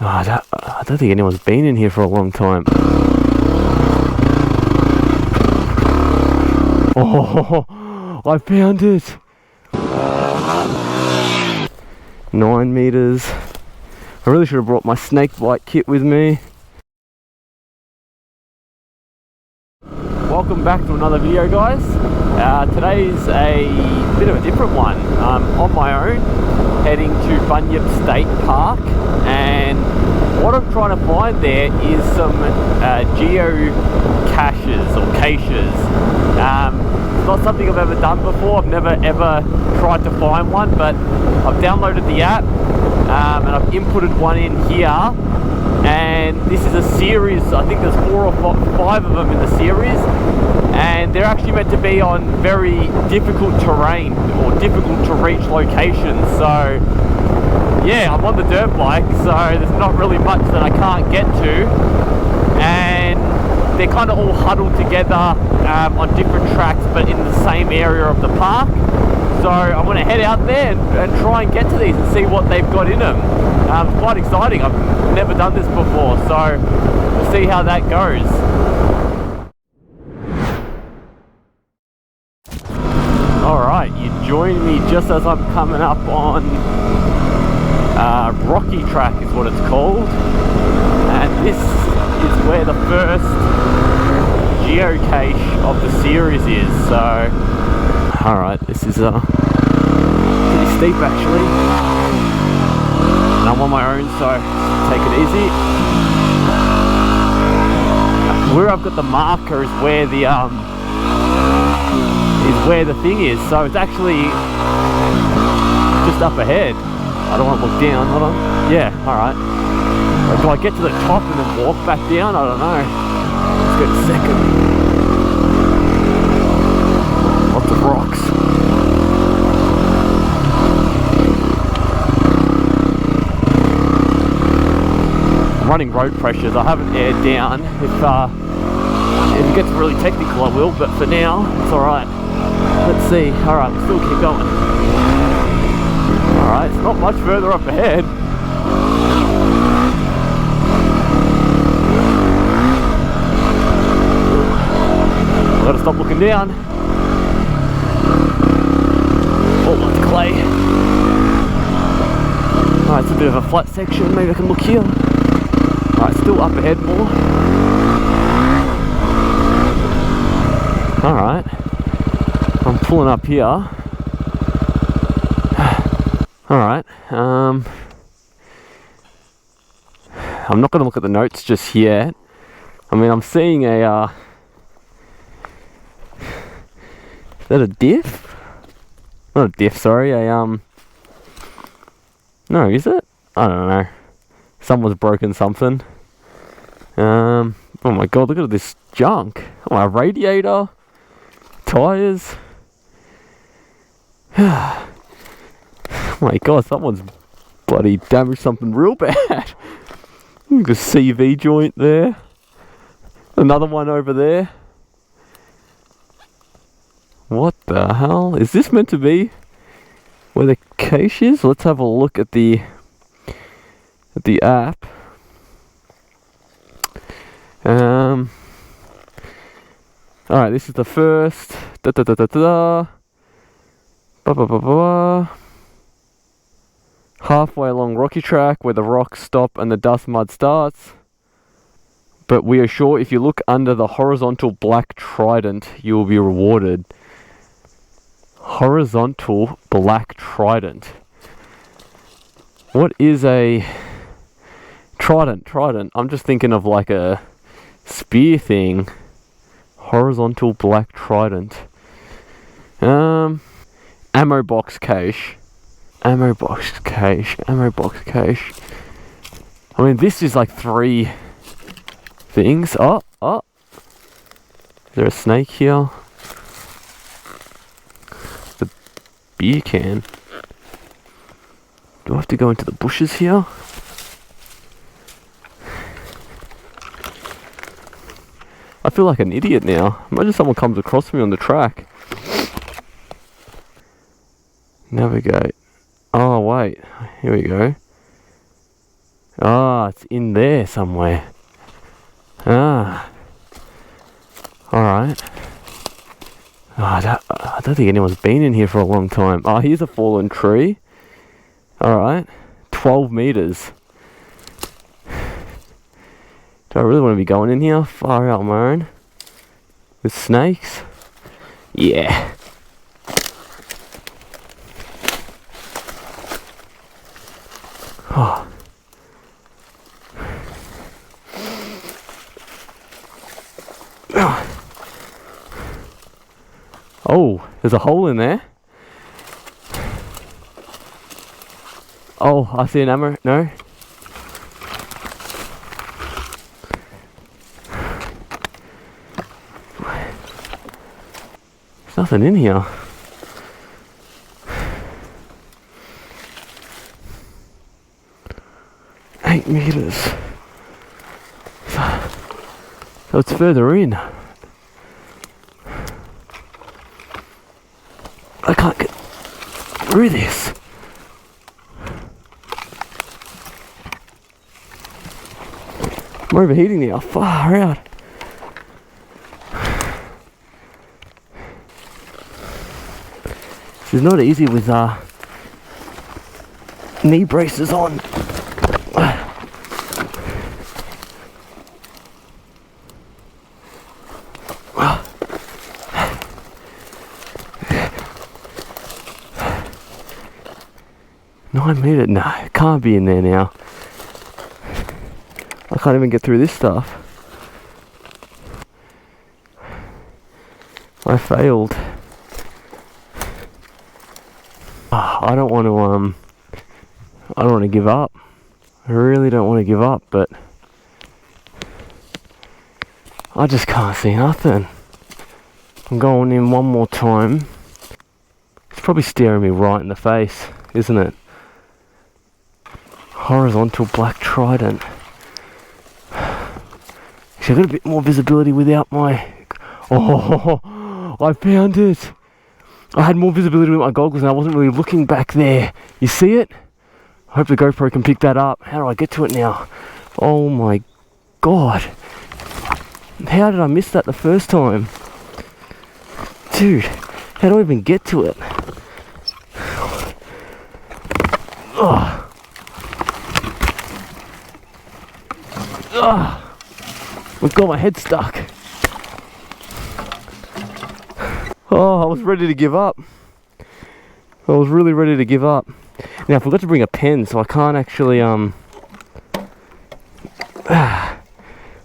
Oh, I don't think anyone's been in here for a long time. Oh, I found it! 9 meters. I really should have brought my snake bite kit with me. Welcome back to another video, guys. Today's a bit of a different one. I'm on my own, heading to Bunyip State Park, and what I'm trying to find there is some geocaches or caches. It's not something I've ever done before. I've never ever tried to find one, but I've downloaded the app and I've inputted one in here. And this is a series, I think there's 4 or 5 of them in the series, and they're actually meant to be on very difficult terrain or difficult to reach locations. So yeah, I'm on the dirt bike, so there's not really much that I can't get to, and they're kind of all huddled together on different tracks but in the same area of the park. So I'm going to head out there and try and get to these and see what they've got in them. It's quite exciting. I've never done this before, so we'll see how that goes. Alright, you join me just as I'm coming up on Rocky Track is what it's called. And this is where the first geocache of the series is. So alright, this is pretty steep actually, and I'm on my own, so take it easy. Where I've got the marker is where the thing is, so it's actually just up ahead. I don't want to look down. Hold on. Yeah, alright. Do I get to the top and then walk back down? I don't know. Let's go to second. Lots of rocks. I'm running road pressures. I haven't aired down. If it gets really technical I will, but for now it's alright. Let's see. Alright, we'll still keep going. Alright, it's not much further up ahead. I've got to stop looking down. Oh, lots of clay. Alright, it's a bit of a flat section. Maybe I can look here. Alright, still up ahead more. Alright. I'm pulling up here. Alright. I'm not going to look at the notes just yet. I mean, I'm seeing a... is that a diff? Not a diff, sorry, no, is it? I don't know. Someone's broken something. Oh my god, look at this junk. Oh, a radiator. Tires. Oh my god, someone's bloody damaged something real bad. Look, a CV joint there. Another one over there. What the hell? Is this meant to be where the cache is? Let's have a look at the app. Alright, this is the first halfway along Rocky Track where the rocks stop and the dust mud starts. But we are sure if you look under the horizontal black trident, you will be rewarded. Horizontal black trident. What is a trident? I'm just thinking of like a spear thing. Horizontal black trident. Ammo box cache. I mean, this is like 3 things. Oh. Is there a snake here? The beer can. Do I have to go into the bushes here? I feel like an idiot now. Imagine someone comes across me on the track. Navigate. Oh wait, here we go. Ah, it's in there somewhere. Ah. Alright. Oh, I don't think anyone's been in here for a long time. Oh, here's a fallen tree. Alright. 12 meters. Do I really want to be going in here? Far out on my own. With snakes? Yeah. Oh. Oh, there's a hole in there. Oh, I see an ammo. No. There's nothing in here. Eight meters. So it's further in. I can't get through this. I'm overheating now. Far out. This is not easy with knee braces on. $9 meters? No, it can't be in there now. I can't even get through this stuff. I failed. I don't want to give up. I really don't want to give up, but I just can't see nothing. I'm going in one more time. It's probably staring me right in the face, isn't it? Horizontal black trident. Actually, I've got a bit more visibility without my... Oh, I found it! I had more visibility with my goggles and I wasn't really looking back there. You see it? I hope the GoPro can pick that up. How do I get to it now? Oh my god. How did I miss that the first time? Dude, how do I even get to it? Ugh. Ugh. I've got my head stuck. Oh, I was ready to give up. I was really ready to give up. Now I forgot to bring a pen, so I can't actually I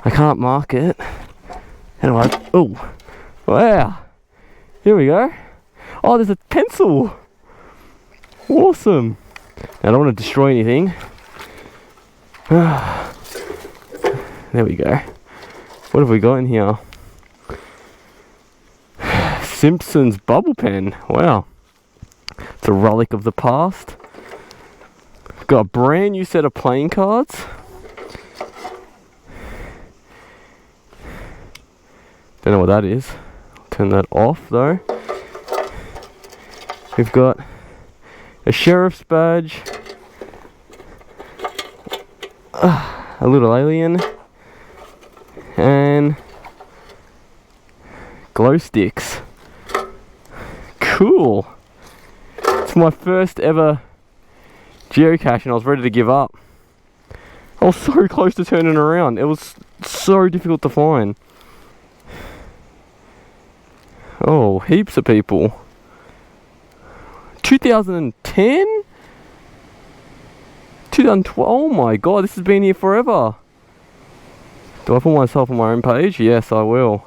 can't mark it. How do I? Oh, wow! Here we go. Oh, there's a pencil. Awesome. I don't want to destroy anything. There we go. What have we got in here? Simpsons bubble pen. Wow. It's a relic of the past. Got a brand new set of playing cards. Don't know what that is. I'll turn that off though. We've got a sheriff's badge. A little alien. And glow sticks. Cool. It's my first ever geocache and I was ready to give up. I was so close to turning around. It was so difficult to find. Oh, heaps of people. 2010? 2012? Oh my god, this has been here forever. Do I put myself on my own page? Yes, I will.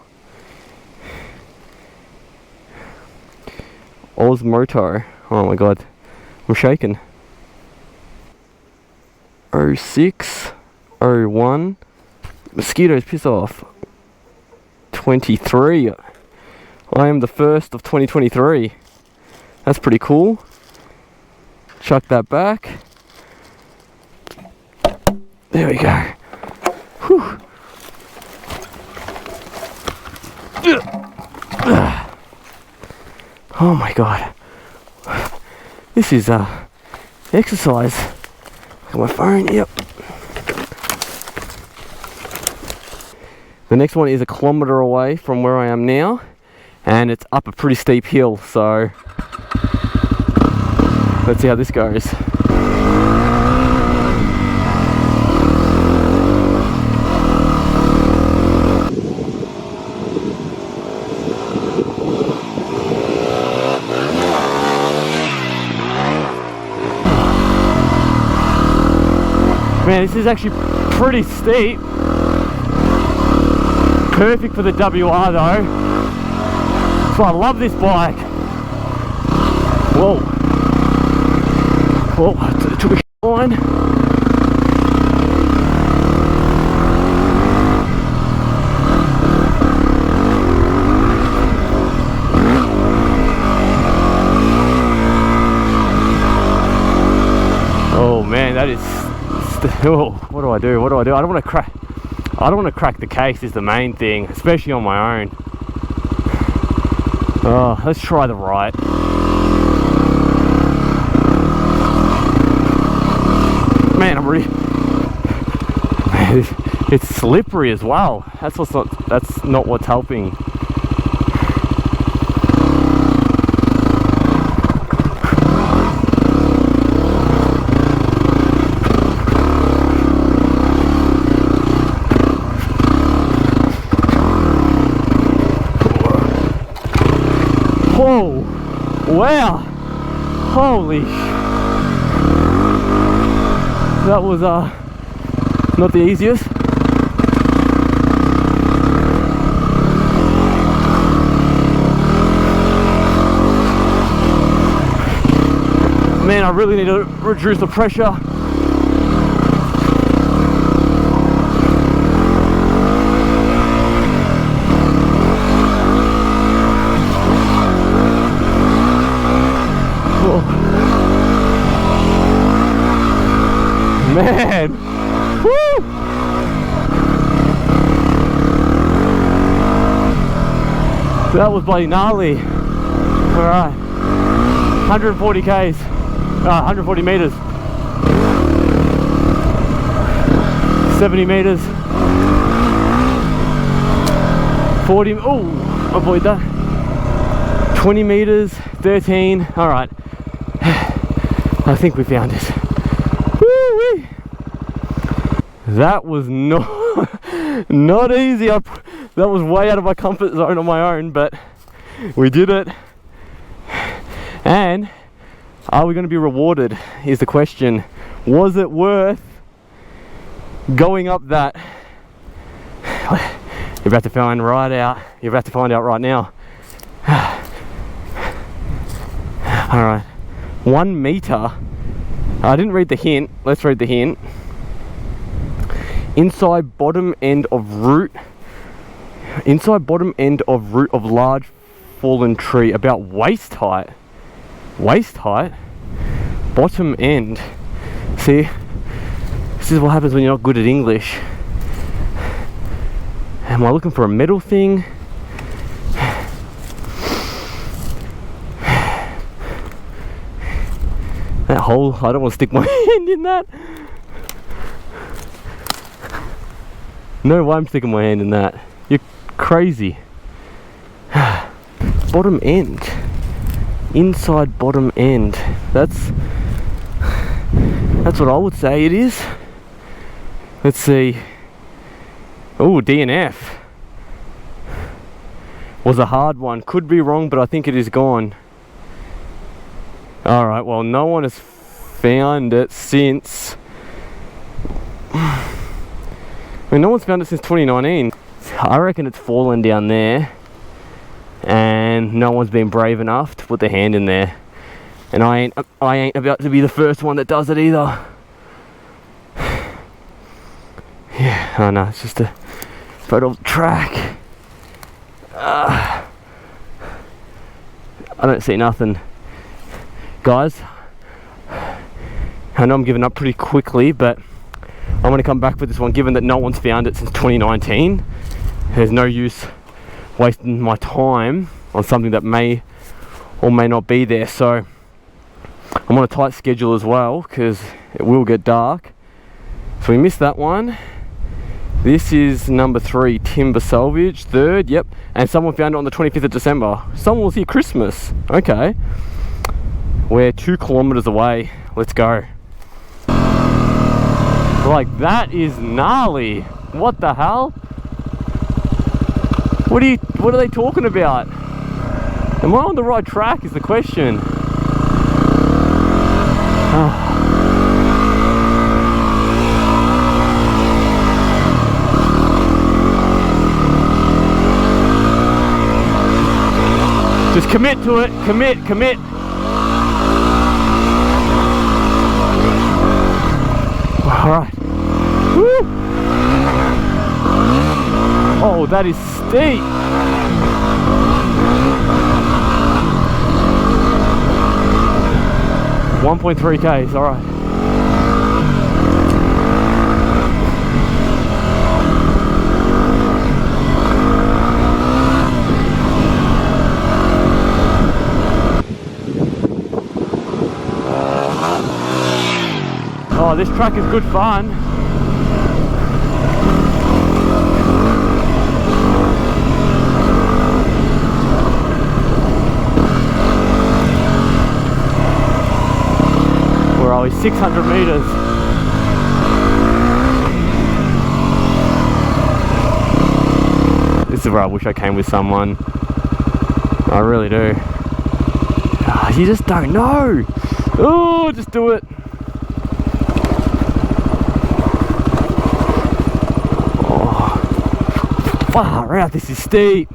AusMoto. Oh my god. I'm shaking. 06. 01. Mosquitoes, piss off. 23. I am the first of 2023. That's pretty cool. Chuck that back. There we go. Whew. Oh my god. This is exercise. Look at my phone, yep. The next one is 1 kilometer away from where I am now, and it's up a pretty steep hill, so let's see how this goes. Man, this is actually pretty steep. Perfect for the WR though. So I love this bike. Whoa. Whoa, I took a line. Oh man, that is... Oh, what do I do? What do I do? I don't want to crack the case is the main thing, especially on my own. Oh, let's try the right. Man, I'm really... it's slippery as well. That's not what's helping. Whoa! Wow! Holy! That was not the easiest. Man, I really need to reduce the pressure. Man, woo! That was bloody gnarly. All right, 140 k's, 140 meters, 70 meters, 40. Oh, avoid that. 20 meters, 13. All right, I think we found it. Woo-wee. That was not easy. That was way out of my comfort zone on my own, but we did it. And are we going to be rewarded is the question. Was it worth going up that? You're about to find right out. You're about to find out right now. All right, 1 meter. I didn't read the hint. Let's read the hint. Inside bottom end of root. Inside bottom end of root of large fallen tree about waist height. Waist height? Bottom end. See? This is what happens when you're not good at English. Am I looking for a metal thing? That hole, I don't want to stick my hand in that. No way I'm sticking my hand in that. You're crazy. Bottom end. Inside bottom end. That's what I would say it is. Let's see. Oh, DNF. Was a hard one. Could be wrong, but I think it is gone. Alright, well, no one has found it since... I mean, no one's found it since 2019. I reckon it's fallen down there. And no one's been brave enough to put their hand in there. And I ain't about to be the first one that does it either. Yeah, I know, it's just a photo of the track. I don't see nothing. Guys, I know I'm giving up pretty quickly, but I'm going to come back with this one, given that no one's found it since 2019. There's no use wasting my time on something that may or may not be there. So I'm on a tight schedule as well, because it will get dark. So we missed that one. This is number 3, timber salvage. 3rd, yep. And someone found it on the 25th of December. Someone was here Christmas. Okay. We're 2 kilometers away. Let's go. Like, that is gnarly. What the hell? What are they talking about? Am I on the right track is the question. Oh. Just commit to it, commit. Alright. Woo! Oh, that is steep. .3 Ks, alright. Oh, this track is good fun. We're only 600 meters. This is where I wish I came with someone. I really do. Oh, you just don't know. Oh, just do it. Far out, this is steep.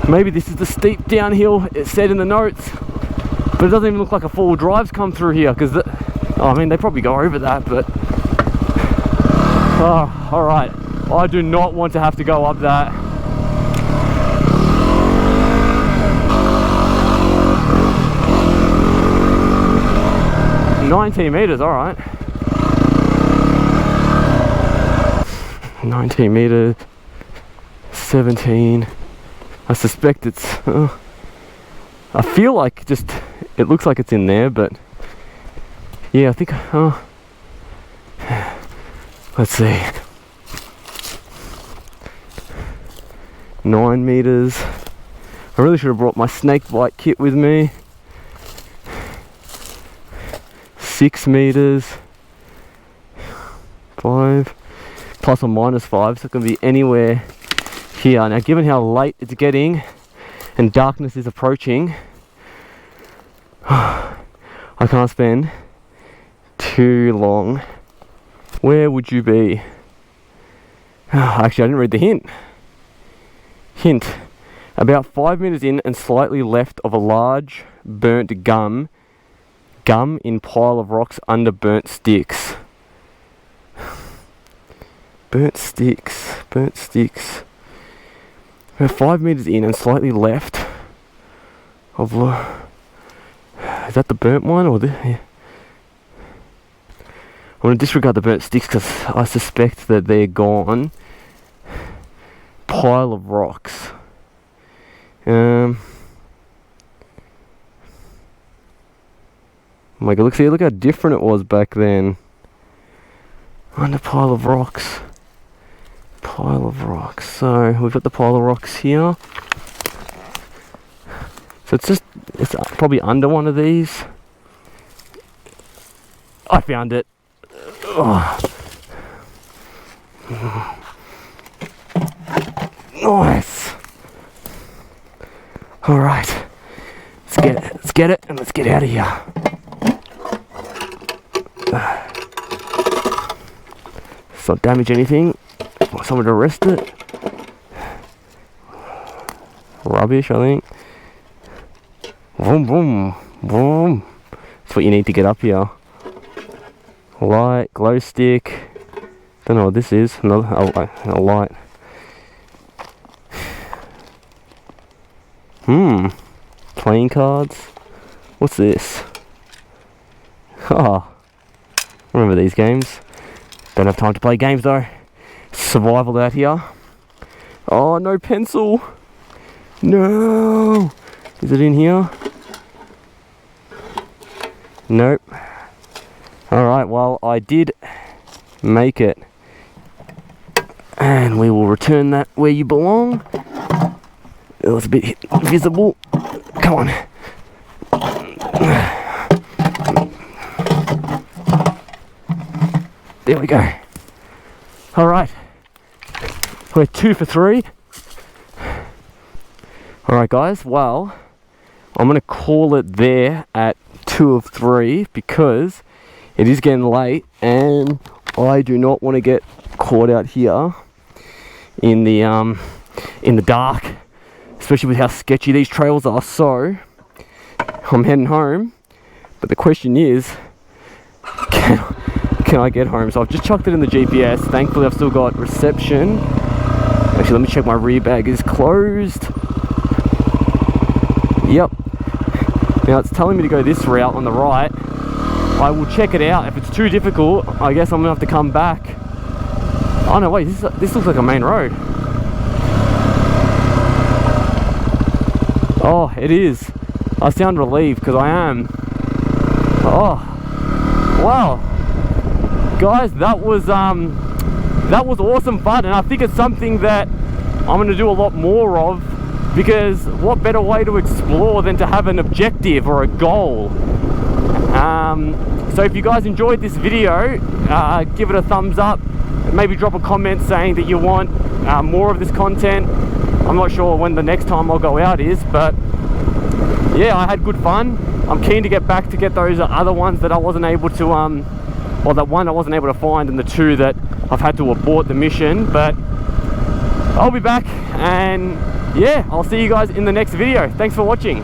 Maybe this is the steep downhill it said in the notes, but it doesn't even look like a 4-wheel drive's come through here because I mean they probably go over that, but oh, all right, I do not want to have to go up that. $19 meters, all right. 19 meters, 17. I suspect it's I feel like just it looks like it's in there, but yeah, I think let's see, 9 meters. I really should have brought my snake bite kit with me. 6 meters, 5 plus or minus 5, so it can be anywhere here. Now, given how late it's getting and darkness is approaching, I can't spend too long. Where would you be? Actually, I didn't read the hint. About 5 meters in and slightly left of a large burnt gum in pile of rocks under burnt sticks. Burnt sticks. We're 5 meters in and slightly left of is that the burnt one or the? Yeah. I'm going to disregard the burnt sticks because I suspect that they're gone. Pile of rocks. Oh my god, look how different it was back then. Under pile of rocks. So we've got the pile of rocks here. So it's probably under one of these. I found it. Oh. Nice. All right. Let's get it, and let's get out of here. Let's not damage anything. Want someone to arrest it. Rubbish, I think. Boom, boom, boom. That's what you need to get up here. Light, glow stick. Don't know what this is. Another a light. Playing cards. What's this? Oh, remember these games. Don't have time to play games though. Survival out here. Oh, no pencil. No. Is it in here? Nope. Alright. Alright, well, I did make it. And we will return that where you belong. It was a bit visible. Come on. There we go. Alright. We're 2 for 3. Alright guys, well, I'm going to call it there at 2 of 3 because it is getting late and I do not want to get caught out here in the dark, especially with how sketchy these trails are. So I'm heading home, but the question is, can I get home? So I've just chucked it in the GPS. Thankfully I've still got reception. Actually, let me check my rear bag is closed. Yep. Now it's telling me to go this route on the right. I will check it out. If it's too difficult, I guess I'm gonna have to come back. Oh no, wait, this looks like a main road. Oh, it is. I sound relieved because I am. Oh, wow. Guys, that was awesome fun, and I think it's something that I'm gonna do a lot more of, because what better way to explore than to have an objective or a goal. So if you guys enjoyed this video, give it a thumbs up, maybe drop a comment saying that you want more of this content. I'm not sure when the next time I'll go out is, but yeah, I had good fun. I'm keen to get back to get those other ones that I wasn't able to well, that one I wasn't able to find, and the 2 that I've had to abort the mission. But I'll be back, and yeah, I'll see you guys in the next video. Thanks for watching.